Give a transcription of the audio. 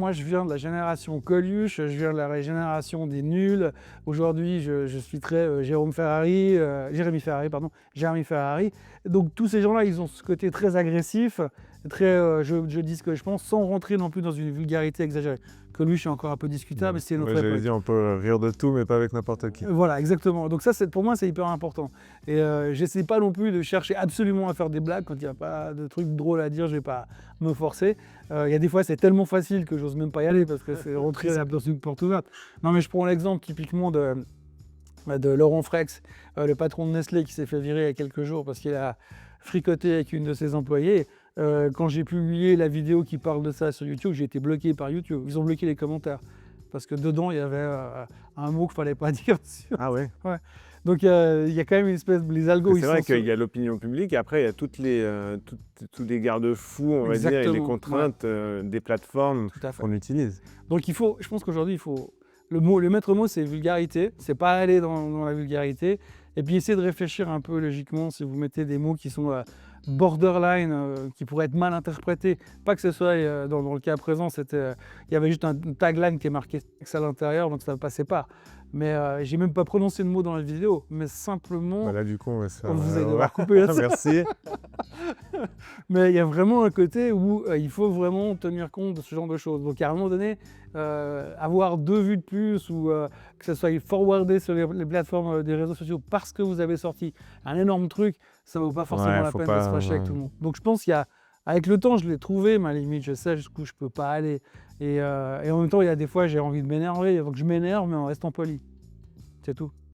Moi, je viens de la génération Coluche, je viens de la génération des nuls. Aujourd'hui, je suis très Jérémy Ferrari, pardon, Jérémy Ferrari. Donc tous ces gens-là, ils ont ce côté très agressif, très je dis ce que je pense, sans rentrer non plus dans une vulgarité exagérée. Coluche est encore un peu discutable, mais c'est une autre J'avais époque. dit, on peut rire de tout, mais pas avec n'importe qui. Voilà, exactement. Donc ça, pour moi, c'est hyper important. Et j'essaie pas non plus de chercher absolument à faire des blagues. Quand il n'y a pas de trucs drôles à dire, je vais pas me forcer. Il y a des fois, c'est tellement facile que j'ose même pas y aller parce que c'est rentrer dans une porte ouverte. Non, mais je prends l'exemple typiquement de Laurent Frex, le patron de Nestlé qui s'est fait virer il y a quelques jours parce qu'il a fricoté avec une de ses employées. Quand j'ai publié la vidéo qui parle de ça sur YouTube, j'ai été bloqué par YouTube. Ils ont bloqué les commentaires. Parce que dedans, il y avait un mot qu'il ne fallait pas dire. Ah ouais. Donc il y a quand même une espèce de... Les algos, C'est vrai qu'il y a l'opinion publique, et après il y a tous les garde-fous, on va dire, et les contraintes des plateformes qu'on utilise. Donc je pense qu'aujourd'hui, le maître mot, c'est vulgarité. C'est pas aller dans la vulgarité. Et puis essayer de réfléchir un peu logiquement si vous mettez des mots qui sont borderline, qui pourraient être mal interprétés. Pas que ce soit, dans le cas présent, il y avait juste un tagline qui est marqué sexe à l'intérieur, donc ça ne passait pas. Mais j'ai même pas prononcé le mot dans la vidéo, mais simplement... Bah là, du coup, on va se faire... Vous allez devoir couper là-dessus. Merci. Mais il y a vraiment un côté où il faut vraiment tenir compte de ce genre de choses. Donc à un moment donné, avoir 2 vues de plus ou que ça soit forwardé sur les plateformes des réseaux sociaux parce que vous avez sorti un énorme truc, ça ne vaut pas forcément la peine de se fâcher avec tout le monde. Donc je pense qu'avec le temps, je l'ai trouvé, ma limite, je sais jusqu'où je peux pas aller. Et en même temps, il y a des fois, j'ai envie de m'énerver, donc je m'énerve, mais en restant poli. C'est tout.